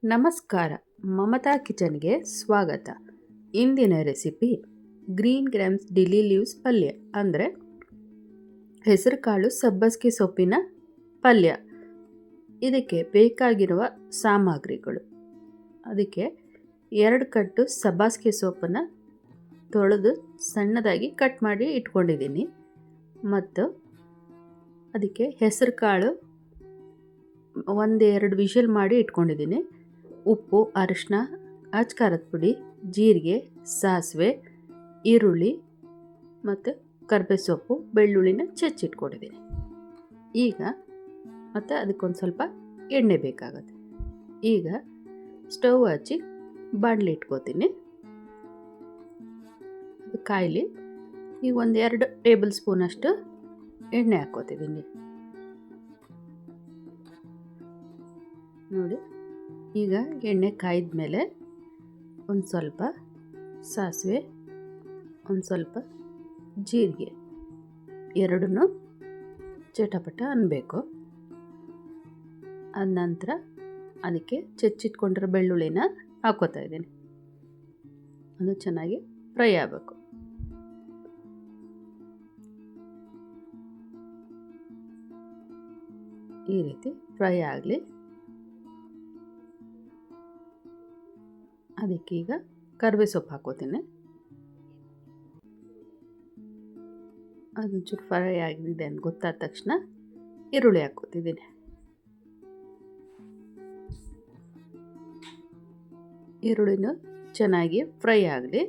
ನಮಸ್ಕಾರ, ಮಮತಾ ಕಿಚನ್ಗೆ ಸ್ವಾಗತ. ಇಂದಿನ ರೆಸಿಪಿ ಗ್ರೀನ್ ಗ್ರಾಮ್ಸ್ ಡಿಲಿ ಲೀವ್ಸ್ ಪಲ್ಯ, ಅಂದರೆ ಹೆಸರುಕಾಳು ಸಬ್ಬಸಿಗೆ ಸೊಪ್ಪಿನ ಪಲ್ಯ. ಇದಕ್ಕೆ ಬೇಕಾಗಿರುವ ಸಾಮಗ್ರಿಗಳು: ಅದಕ್ಕೆ 2 ಕಟ್ಟು ಸಬ್ಬಸಿಗೆ ಸೊಪ್ಪನ್ನು ತೊಳೆದು ಸಣ್ಣದಾಗಿ ಕಟ್ ಮಾಡಿ ಇಟ್ಕೊಂಡಿದ್ದೀನಿ. ಮತ್ತು ಅದಕ್ಕೆ ಹೆಸರುಕಾಳು 1-2 ವಿಷಲ್ ಮಾಡಿ ಇಟ್ಕೊಂಡಿದ್ದೀನಿ. ಉಪ್ಪು, ಅರಿಶಿನ, ಅಚ್ಕಾರದ ಪುಡಿ, ಜೀರಿಗೆ, ಸಾಸಿವೆ, ಈರುಳ್ಳಿ ಮತ್ತು ಕರಿಬೇವು ಸೊಪ್ಪು, ಬೆಳ್ಳುಳ್ಳಿನ ಹೆಚ್ಚಿಟ್ಕೊಂಡಿದ್ದೀನಿ. ಈಗ ಮತ್ತು ಅದಕ್ಕೊಂದು ಸ್ವಲ್ಪ ಎಣ್ಣೆ ಬೇಕಾಗುತ್ತೆ. ಈಗ ಸ್ಟವ್ ಹಚ್ಚಿ ಬಾಣಲೆ ಇಟ್ಕೋತೀನಿ. ಅದು ಕಾಯಿಲಿ. ಈಗ 1-2 ಟೇಬಲ್ ಸ್ಪೂನಷ್ಟು ಎಣ್ಣೆ ಹಾಕ್ಕೋತಿದ್ದೀನಿ. ನೋಡಿ, ಈಗ ಎಣ್ಣೆ ಕಾಯ್ದ ಮೇಲೆ ಒಂದು ಸ್ವಲ್ಪ ಸಾಸಿವೆ, ಒಂದು ಸ್ವಲ್ಪ ಜೀರಿಗೆ, ಎರಡನ್ನೂ ಚಟಪಟ ಅನ್ನಬೇಕು. ಅದ ನಂತರ ಅದಕ್ಕೆ ಹೆಚ್ಚಿಟ್ಕೊಂಡಿರೋ ಬೆಳ್ಳುಳ್ಳಿನ ಹಾಕ್ಕೋತಾ ಇದ್ದೀನಿ. ಅದು ಚೆನ್ನಾಗಿ ಫ್ರೈ ಆಗಬೇಕು. ಈ ರೀತಿ ಫ್ರೈ ಆಗಲಿ. ಅದಕ್ಕೆ ಈಗ ಕರಿಬೇವು ಸೊಪ್ಪು ಹಾಕೋತೀನಿ. ಅದೊಂಚೂರು ಫ್ರೈ ಆಗಿದೆ ಅಂತ ಗೊತ್ತಾದ ತಕ್ಷಣ ಈರುಳ್ಳಿ ಹಾಕ್ಕೋತಿದ್ದೀನಿ. ಈರುಳ್ಳಿನೂ ಚೆನ್ನಾಗಿ ಫ್ರೈ ಆಗಲಿ.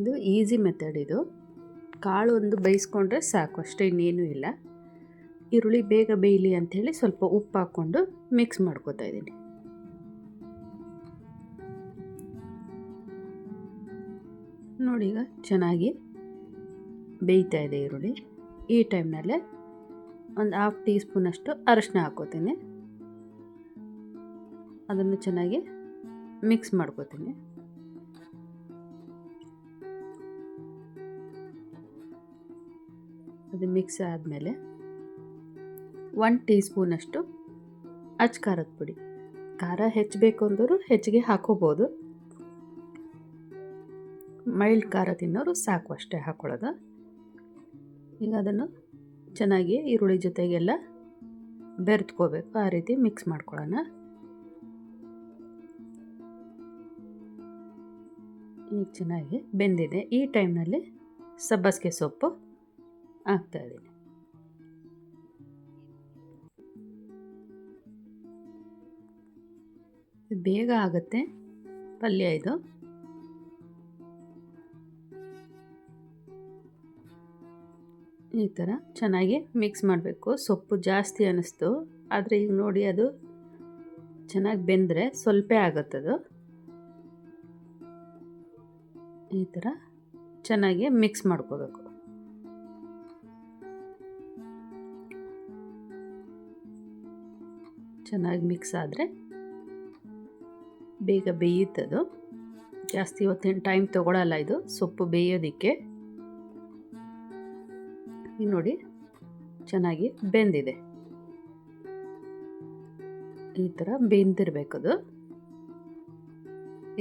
ಇದು ಈಸಿ ಮೆಥಡ್. ಇದು ಕಾಳು ಒಂದು ಬೇಯಿಸ್ಕೊಂಡ್ರೆ ಸಾಕು, ಅಷ್ಟೇ, ಇನ್ನೇನೂ ಇಲ್ಲ. ಈರುಳ್ಳಿ ಬೇಗ ಬೇಯಲಿ ಅಂಥೇಳಿ ಸ್ವಲ್ಪ ಉಪ್ಪು ಹಾಕ್ಕೊಂಡು ಮಿಕ್ಸ್ ಮಾಡ್ಕೋತಾ ಇದ್ದೀನಿ. ನೋಡಿ, ಈಗ ಚೆನ್ನಾಗಿ ಬೇಯ್ತಾ ಇದೆ ಈರುಳ್ಳಿ. ಈ ಟೈಮ್ನಲ್ಲೇ ಒಂದು 1/2 ಟೀ ಸ್ಪೂನಷ್ಟು ಅರಿಶಿನ ಹಾಕ್ಕೋತೀನಿ. ಅದನ್ನು ಚೆನ್ನಾಗಿ ಮಿಕ್ಸ್ ಮಾಡ್ಕೋತೀನಿ. ಅದು ಮಿಕ್ಸ್ ಆದಮೇಲೆ 1 ಟೀ ಸ್ಪೂನಷ್ಟು ಅಚ್ಕಾರದ ಪುಡಿ. ಖಾರ ಹೆಚ್ಚಬೇಕು ಅಂದವರು ಹೆಚ್ಚಿಗೆ ಹಾಕೋಬೋದು. ಮೈಲ್ಡ್ ಖಾರ ತಿನ್ನೋರು ಸಾಕು, ಅಷ್ಟೇ ಹಾಕ್ಕೊಳ್ಳೋದು. ಈಗ ಅದನ್ನು ಚೆನ್ನಾಗಿ ಈರುಳ್ಳಿ ಜೊತೆಗೆಲ್ಲ ಬೆರೆತ್ಕೋಬೇಕು. ಆ ರೀತಿ ಮಿಕ್ಸ್ ಮಾಡ್ಕೊಳ್ಳೋಣ. ಈಗ ಚೆನ್ನಾಗಿ ಬೆಂದಿದೆ. ಈ ಟೈಮ್ನಲ್ಲಿ ಸಬ್ಬಸಿಗೆ ಸೊಪ್ಪು ಹಾಕ್ತಾಯಿದ್ದೀನಿ. ಬೇಗ ಆಗುತ್ತೆ ಪಲ್ಯ ಇದು. ಈ ಥರ ಚೆನ್ನಾಗಿ ಮಿಕ್ಸ್ ಮಾಡಬೇಕು. ಸೊಪ್ಪು ಜಾಸ್ತಿ ಅನ್ನಿಸ್ತು, ಆದರೆ ಈಗ ನೋಡಿ ಅದು ಚೆನ್ನಾಗಿ ಬೆಂದರೆ ಸ್ವಲ್ಪ ಆಗುತ್ತದು. ಈ ಥರ ಚೆನ್ನಾಗಿ ಮಿಕ್ಸ್ ಮಾಡ್ಕೋಬೇಕು. ಚೆನ್ನಾಗಿ ಮಿಕ್ಸ್ ಆದರೆ ಬೇಗ ಬೇಯುತ್ತದು. ಜಾಸ್ತಿ ಹೊತ್ತಿನ ಟೈಮ್ ತೊಗೊಳ್ಳಲ್ಲ ಇದು ಸೊಪ್ಪು ಬೇಯೋದಕ್ಕೆ. ಈಗ ನೋಡಿ, ಚೆನ್ನಾಗಿ ಬೆಂದಿದೆ. ಈ ಥರ ಬೆಂದಿರಬೇಕದು.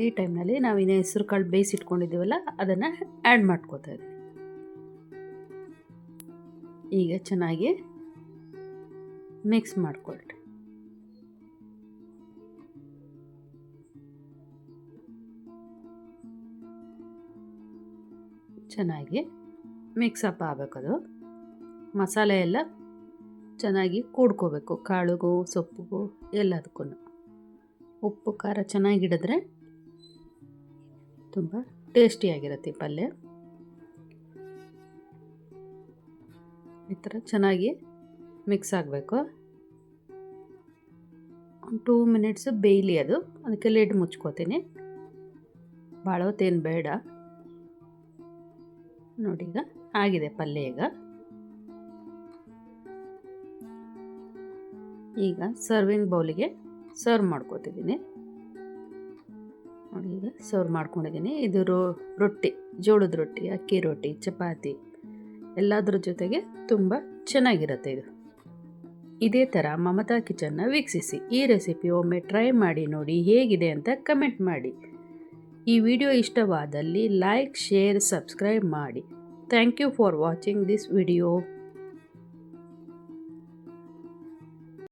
ಈ ಟೈಮ್ನಲ್ಲಿ ನಾವಿನ್ನು ಹೆಸರು ಕಾಳು ಬೇಯಿಸಿಟ್ಕೊಂಡಿದ್ದೀವಲ್ಲ, ಅದನ್ನು ಆ್ಯಡ್ ಮಾಡ್ಕೋತಾ ಇದ್ದೀವಿ. ಈಗ ಚೆನ್ನಾಗಿ ಮಿಕ್ಸ್ ಮಾಡಿಕೊಳ್ರಿ. ಚೆನ್ನಾಗಿ ಮಿಕ್ಸಪ್ ಆಗಬೇಕದು. ಮಸಾಲೆ ಎಲ್ಲ ಚೆನ್ನಾಗಿ ಕೂಡ್ಕೋಬೇಕು, ಕಾಳುಗೂ ಸೊಪ್ಪಿಗೂ ಎಲ್ಲದಕ್ಕೂ. ಉಪ್ಪು ಖಾರ ಚೆನ್ನಾಗಿಡಿದ್ರೆ ತುಂಬ ಟೇಸ್ಟಿಯಾಗಿರುತ್ತೆ ಪಲ್ಯ. ಈ ಥರ ಚೆನ್ನಾಗಿ ಮಿಕ್ಸ್ ಆಗಬೇಕು. ಒಂದು 2 ಮಿನಿಟ್ಸ್ ಬೇಯಲಿ ಅದು. ಅದಕ್ಕೆ ಲಿಡ್ ಮುಚ್ಕೋತೀನಿ. ಭಾಳ ಹೊತ್ತೇನು ಬೇಡ. ನೋಡಿ, ಈಗ ಆಗಿದೆ ಪಲ್ಯ. ಈಗ ಸರ್ವಿಂಗ್ ಬೌಲಿಗೆ ಸರ್ವ್ ಮಾಡ್ಕೋತಿದ್ದೀನಿ. ನೋಡಿ, ಈಗ ಸರ್ವ್ ಮಾಡ್ಕೊಂಡಿದ್ದೀನಿ. ಇದು ರೊಟ್ಟಿ, ಜೋಳದ ರೊಟ್ಟಿ, ಅಕ್ಕಿ ರೊಟ್ಟಿ, ಚಪಾತಿ ಎಲ್ಲದ್ರ ಜೊತೆಗೆ ತುಂಬ ಚೆನ್ನಾಗಿರುತ್ತೆ ಇದು. ಇದೇ ಥರ ಮಮತಾ ಕಿಚನ್ನ ವೀಕ್ಷಿಸಿ. ಈ ರೆಸಿಪಿ ಒಮ್ಮೆ ಟ್ರೈ ಮಾಡಿ ನೋಡಿ ಹೇಗಿದೆ ಅಂತ ಕಮೆಂಟ್ ಮಾಡಿ. ಈ ವಿಡಿಯೋ ಇಷ್ಟವಾದಲ್ಲಿ ಲೈಕ್, ಶೇರ್, ಸಬ್ಸ್ಕ್ರೈಬ್ ಮಾಡಿ. Thank you for watching this video.